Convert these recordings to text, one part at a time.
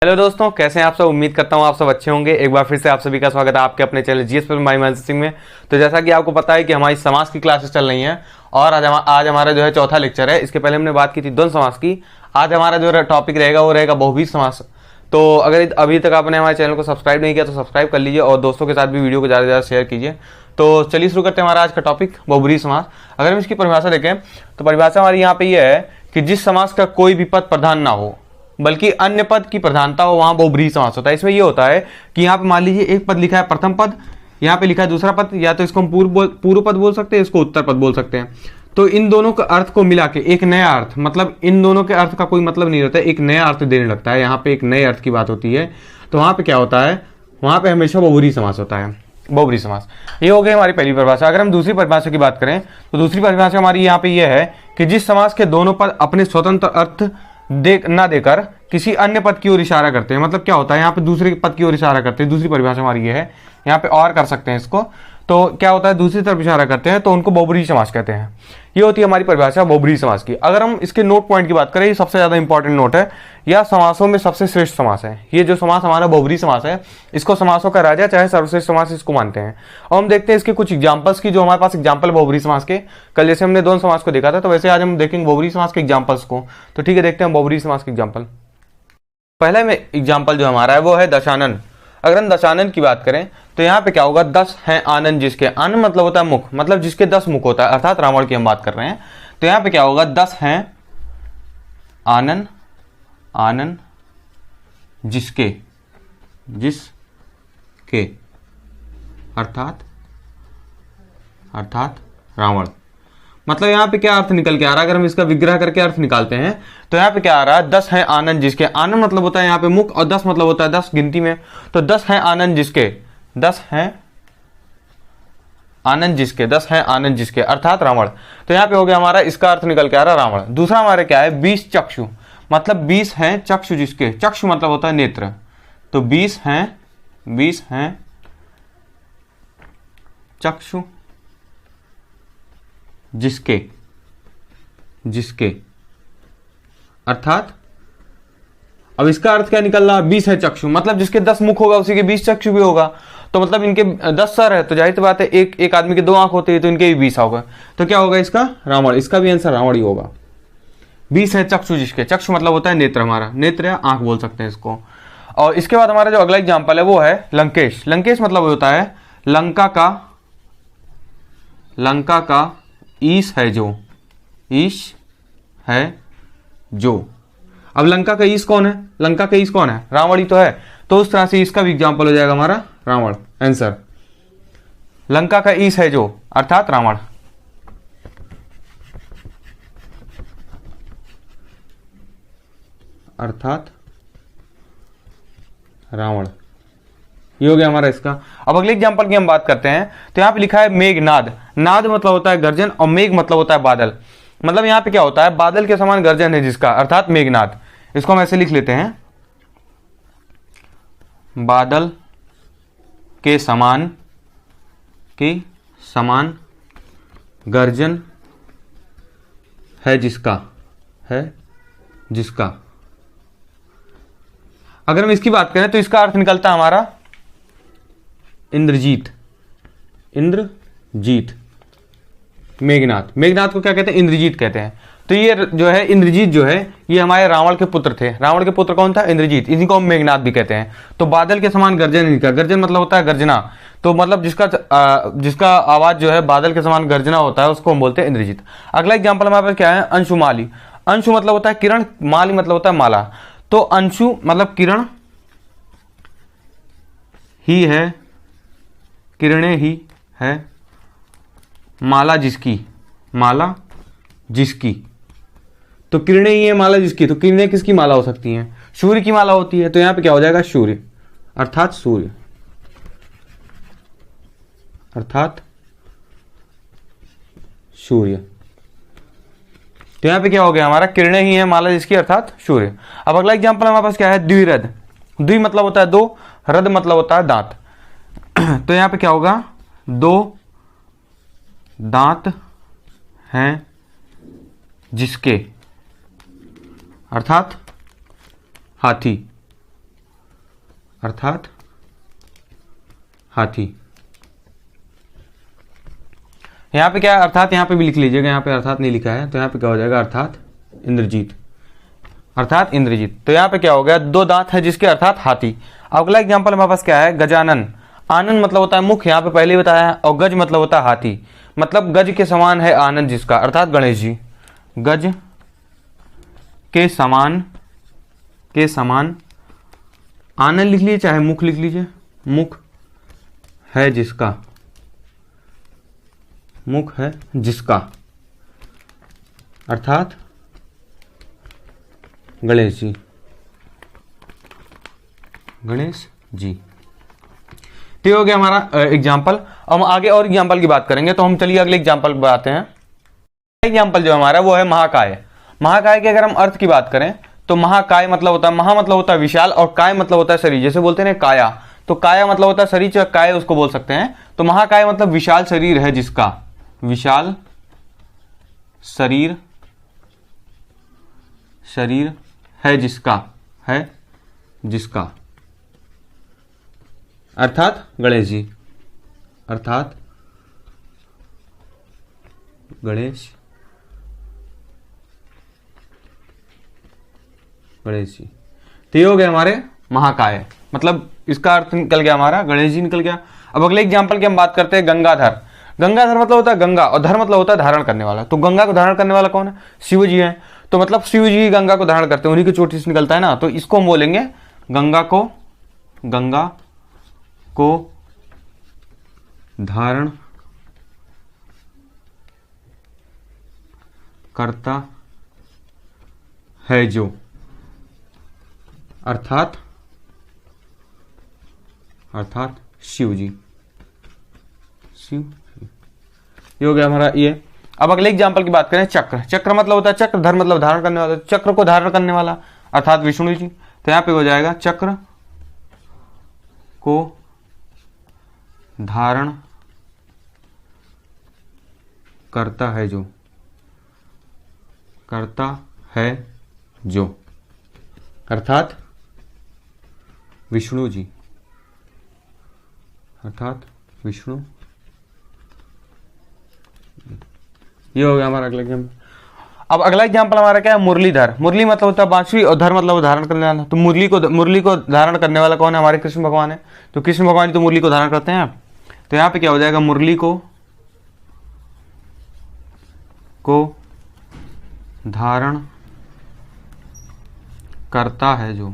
Hello दोस्तों, कैसे हैं आप सब। उम्मीद करता हूं आप सब अच्छे होंगे। एक बार फिर से आप सभी का स्वागत है आपके अपने चैनल जीएस पर माई महेंद्र सिंह में। तो जैसा कि आपको पता है कि हमारी समास की क्लासेस चल रही हैं और आज हमारा जो है चौथा लेक्चर है। इसके पहले हमने बात की थी द्वंद्व समास की। आज हमारा जो टॉपिक रहेगा वो रहेगा बहुव्रीहि समास। तो अगर अभी तक आपने हमारे चैनल को सब्सक्राइब नहीं किया तो सब्सक्राइब कर लीजिए और दोस्तों के साथ भी वीडियो को ज़्यादा से ज़्यादा शेयर कीजिए। तो चलिए शुरू करते हैं हमारा आज का टॉपिक बहुव्रीहि समास। अगर हम इसकी परिभाषा देखें तो परिभाषा हमारी यहाँ पे ये है कि जिस समास का कोई भी पद प्रधान ना हो बल्कि अन्य पद की प्रधानता हो वहां बहुव्रीहि समास होता है। इसमें यह होता है कि यहाँ पे मान लीजिए एक पद लिखा है प्रथम पद, यहाँ पे लिखा है दूसरा पद, या तो इसको हम पूर्व पद बोल सकते हैं, इसको उत्तर पद बोल सकते हैं। तो इन दोनों के अर्थ को मिला के एक नया अर्थ, मतलब इन दोनों के अर्थ का कोई मतलब नहीं होता है, एक नया अर्थ देने लगता है। यहाँ पे एक नए अर्थ की बात होती है। तो वहां पे क्या होता है, वहां पे हमेशा बहुव्रीहि समास होता है। बहुव्रीहि समास ये हो गई हमारी पहली परिभाषा। अगर हम दूसरी परिभाषा की बात करें तो दूसरी परिभाषा हमारी यहाँ पे यह है कि जिस समास के दोनों पद अपने स्वतंत्र अर्थ ना देकर किसी अन्य पद की ओर इशारा करते हैं। मतलब क्या होता है, यहाँ पे दूसरे पद की ओर इशारा करते हैं। दूसरी परिभाषा हमारी ये है, यहाँ पे और कर सकते हैं इसको। तो क्या होता है, दूसरी तरफ इशारा करते हैं तो उनको बहुव्रीहि समास कहते हैं। ये होती है हमारी परिभाषा बहुव्रीहि समास की। अगर हम इसके नोट पॉइंट की बात करें, ये सबसे ज्यादा इंपॉर्टेंट नोट है, यह समासों में सबसे श्रेष्ठ समास है। ये जो समास हमारा बहुव्रीहि समास है, इसको समासों का राजा चाहे सर्वश्रेष्ठ समास इसको मानते हैं। और हम देखते हैं इसके कुछ एग्जांपल्स की, जो हमारे पास एग्जांपल बहुव्रीहि समास के। कल जैसे हमने द्वंद्व समास को देखा था, तो वैसे आज हम देखेंगे बहुव्रीहि समास के एग्जांपल्स को। तो ठीक है, देखते हैं बहुव्रीहि समास के एग्जांपल। पहला में एग्जाम्पल जो हमारा है वो है दशानन। अगर हम दशानन की बात करें तो यहाँ पे क्या होगा, 10 हैं आनन जिसके। आनन मतलब होता है मुख, मतलब जिसके 10 मुख होता है, अर्थात रावण की हम बात कर रहे हैं। तो यहाँ पे क्या होगा, 10 हैं आनन, आनन जिसके, जिसके अर्थात रावण। मतलब यहाँ पे क्या अर्थ निकल के आ रहा है, अगर हम इसका विग्रह करके अर्थ निकालते हैं तो यहाँ पे क्या आ रहा है, 10 है आनंद जिसके। आनंद मतलब होता है यहाँ पे मुख, और 10 मतलब होता है 10 गिनती में। तो 10 है आनंद जिसके, 10 है आनंद जिसके, 10 है आनंद जिसके अर्थात रावण। तो यहाँ पे हो गया हमारा, इसका अर्थ निकल के आ रहा है रावण। दूसरा हमारे क्या है, 20 चक्षु, मतलब 20 है चक्षु जिसके। चक्षु मतलब होता है नेत्र। तो 20 हैं चक्षु जिसके अर्थात, अब इसका अर्थ क्या निकल रहा, 20 है चक्षु, मतलब जिसके 10 मुख होगा उसी के 20 चक्षु भी होगा। तो मतलब इनके 10 सर है, तो जाहिर सी बात है एक आदमी के 2 आंख होती है, तो इनके भी 20 होगा। तो क्या होगा इसका, रावण। इसका भी आंसर रावण ही होगा। 20 है चक्षु जिसके। चक्षु मतलब होता है नेत्र, हमारा नेत्र या आंख बोल सकते हैं इसको। और इसके बाद हमारा जो अगला एग्जाम्पल है वो है लंकेश। लंकेश मतलब होता है लंका का ईश है जो, ईश है जो। अब लंका का ईश कौन है, लंका का ईश कौन है, रावण ही तो है। तो उस तरह से इसका भी एग्जाम्पल हो जाएगा हमारा रावण। आंसर लंका का ईश है जो अर्थात रावण। अर्थात रावण, ये हो गया हमारा इसका। अब अगले एग्जांपल की हम बात करते हैं। तो यहाँ पे लिखा है मेघनाद। नाद मतलब होता है गर्जन, और मेघ मतलब होता है बादल। मतलब यहाँ पे क्या होता है, बादल के समान गर्जन है जिसका, अर्थात मेघनाद। इसको हम ऐसे लिख लेते हैं, बादल के समान गर्जन है जिसका, अगर हम इसकी बात करें तो इसका अर्थ निकलता है हमारा इंद्रजीत। मेघनाथ को क्या कहते हैं, इंद्रजीत कहते हैं। तो ये जो है इंद्रजीत जो है, ये हमारे रावण के पुत्र थे। रावण के पुत्र कौन था, इंद्रजीत। इन्हीं को हम मेघनाथ भी कहते हैं। तो बादल के समान गर्जन इनका, गर्जन मतलब होता है गर्जना। तो मतलब जिसका आवाज जो है बादल के समान गर्जना होता है, उसको हम बोलते हैं इंद्रजीत। अगला एग्जाम्पल हमारे पास क्या है, अंशुमाली। अंशु मतलब होता है किरण, माली मतलब होता है माला। तो अंशु मतलब किरण ही है, किरणें ही है, माला जिसकी। तो किरणें ही है माला जिसकी। तो किरणें किसकी माला हो सकती हैं, सूर्य की माला होती है। तो यहां पे क्या हो जाएगा, सूर्य अर्थात सूर्य, तो यहां पे क्या हो गया हमारा, किरणें ही है माला जिसकी अर्थात सूर्य। अब अगला एग्जांपल हमारे पास क्या है, द्विरथ। द्वि मतलब होता है 2, रथ मतलब होता है दांत। तो यहां पे क्या होगा, 2 दांत हैं जिसके, अर्थात हाथी। अर्थात हाथी। यहाँ पे क्या है अर्थात, यहाँ पे भी लिख लीजिएगा, यहाँ पे अर्थात नहीं लिखा है तो यहाँ पे क्या हो जाएगा अर्थात इंद्रजीत, अर्थात इंद्रजीत। तो यहाँ पे क्या हो गया, 2 दांत है जिसके अर्थात हाथी। अगला एग्जांपल हमारे पास क्या है, गजानन। आनंद मतलब होता है मुख, यहाँ पे पहले ही बताया है, और गज मतलब होता है हाथी, मतलब गज के समान है आनंद जिसका, अर्थात गणेश जी। गज के समान आनंद लिख लीजिए चाहे मुख लिख लीजिए, मुख है जिसका, मुख है जिसका, अर्थात गणेश जी, गणेश जी। तो ये हो गया हमारा एग्जाम्पल। अब हम आगे और एग्जाम्पल की बात करेंगे, तो हम चलिए अगले एग्जाम्पल पर आते हैं। एग्जाम्पल जो हमारा वो है महाकाय। महाकाय के अगर हम अर्थ की बात करें तो महाकाय मतलब होता है, महा मतलब होता है विशाल, और काय मतलब होता है शरीर। जैसे बोलते हैं ना काया, तो काया मतलब होता है शरीर, चाहे काय उसको बोल सकते हैं। तो महाकाय मतलब विशाल शरीर है जिसका, विशाल शरीर, शरीर है जिसका, है जिसका, अर्थात गणेश जी, अर्थात गणेश, गणेश जी। तो ये हो गए हमारे महाकाय, मतलब इसका अर्थ निकल गया हमारा, गणेश जी निकल गया। अब अगले एग्जाम्पल की हम बात करते हैं गंगाधर। गंगाधर मतलब होता है गंगा, और धर मतलब होता है धारण करने वाला। तो गंगा को धारण करने वाला कौन है, शिव जी है। तो मतलब शिव जी गंगा को धारण करते हैं, उन्हीं की चोटी से निकलता है ना, तो इसको हम बोलेंगे गंगा को, गंगा को धारण करता है जो, अर्थात शिव जी, शिव। ये हो गया हमारा ये। अब अगले एग्जाम्पल की बात करें, चक्र। चक्र मतलब होता है चक्र, धर मतलब धारण करने वाला, चक्र को धारण करने वाला अर्थात विष्णु जी। तो यहां पे हो जाएगा चक्र को धारण करता है जो, करता है जो, अर्थात विष्णु जी, अर्थात विष्णु। ये हो गया हमारा अगला एग्जाम्पल। अब अगला एग्जाम्पल हमारा क्या है, मुरलीधर। मुरली मतलब होता है बांसुरी, और धर मतलब धारण करने वाला। तो मुरली को धारण करने वाला कौन है, हमारे कृष्ण भगवान है। तो कृष्ण भगवान तो मुरली को धारण करते हैं। तो यहाँ पे क्या हो जाएगा, मुरली को धारण करता है जो,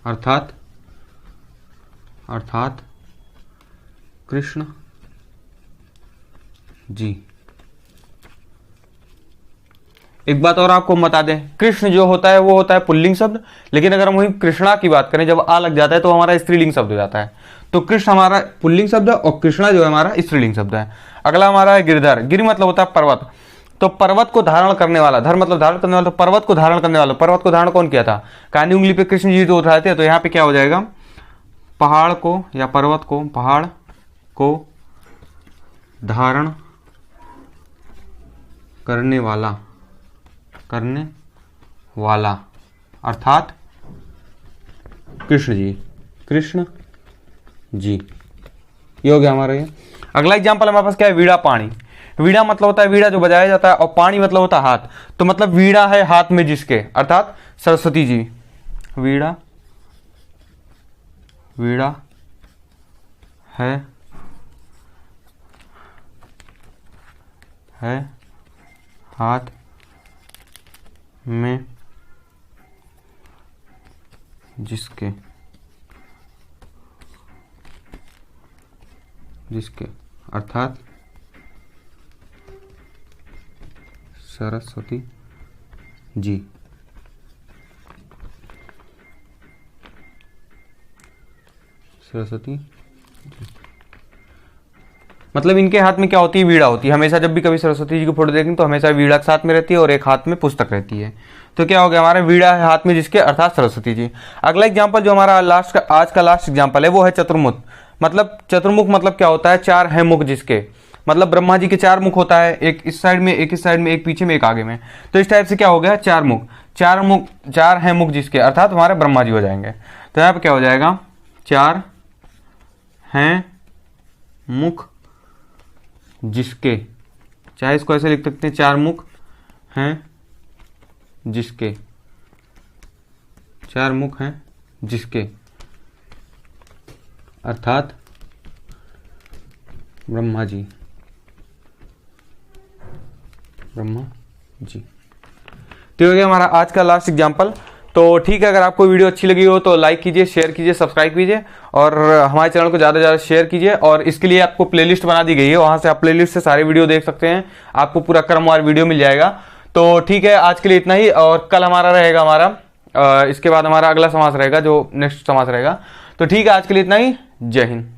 अर्थात कृष्ण जी। एक बात और आपको बता दें, कृष्ण जो होता है वो होता है पुल्लिंग शब्द, लेकिन अगर हम वही कृष्णा की बात करें, जब आ लग जाता है तो हमारा स्त्रीलिंग शब्द हो जाता है। तो कृष्ण हमारा पुल्लिंग शब्द है और कृष्णा जो है हमारा स्त्रीलिंग शब्द है। अगला हमारा है गिरधर। गिर मतलब होता है पर्वत। तो पर्वत को धारण करने वाला, धर मतलब धारण करने वाला, तो पर्वत को धारण करने वाला। पर्वत को धारण कौन किया था, कानी उंगली पे कृष्ण जी तो उठाए थे। तो यहाँ पे क्या हो जाएगा, पहाड़ को या पर्वत को, पहाड़ को धारण करने वाला अर्थात कृष्ण जी। ये हो गया हमारा ये। अगला एग्जांपल हमारे पास क्या है, वीणा पाणी। वीणा मतलब होता है वीणा जो बजाया जाता है, और पाणी मतलब होता है हाथ। तो मतलब वीणा है हाथ में जिसके, अर्थात सरस्वती जी। वीणा है हाथ में जिसके अर्थात सरस्वती जी। सरस्वती मतलब इनके हाथ में क्या होती है, वीणा होती है। हमेशा जब भी कभी सरस्वती जी की फोटो देखेंगे तो हमेशा वीणा के साथ में रहती है और एक हाथ में पुस्तक रहती है। तो क्या हो गया हमारा, वीणा है हाथ में जिसके, अर्थात सरस्वती जी। अगला एग्जांपल जो हमारा आज का लास्ट एग्जांपल है वो है चतुर्मुख। मतलब चतुर्मुख मतलब क्या होता है, चार है मुख जिसके, मतलब ब्रह्मा जी के 4 मुख होता है, एक इस साइड में, एक इस साइड में, एक पीछे में, एक आगे में। तो इस टाइप से क्या हो गया, 4 मुख। चार हैं मुख जिसके, अर्थात हमारे ब्रह्मा जी हो जाएंगे। तो यहाँ पे क्या हो जाएगा, 4 हैं मुख जिसके, चाहे इसको ऐसे लिख सकते हैं, 4 मुख हैं जिसके, 4 मुख हैं जिसके, अर्थात ब्रह्मा जी, ब्रह्मा जी। तो हो गया हमारा आज का लास्ट एग्जाम्पल। तो ठीक है, अगर आपको वीडियो अच्छी लगी हो तो लाइक कीजिए, शेयर कीजिए, सब्सक्राइब कीजिए और हमारे चैनल को ज़्यादा से ज़्यादा शेयर कीजिए। और इसके लिए आपको प्लेलिस्ट बना दी गई है, वहाँ से आप प्लेलिस्ट से सारे वीडियो देख सकते हैं, आपको पूरा क्रमवार वीडियो मिल जाएगा। तो ठीक है, आज के लिए इतना ही। और कल हमारा रहेगा इसके बाद हमारा अगला समास रहेगा, जो नेक्स्ट समास रहेगा। तो ठीक है, आज के लिए इतना ही। जय हिंद।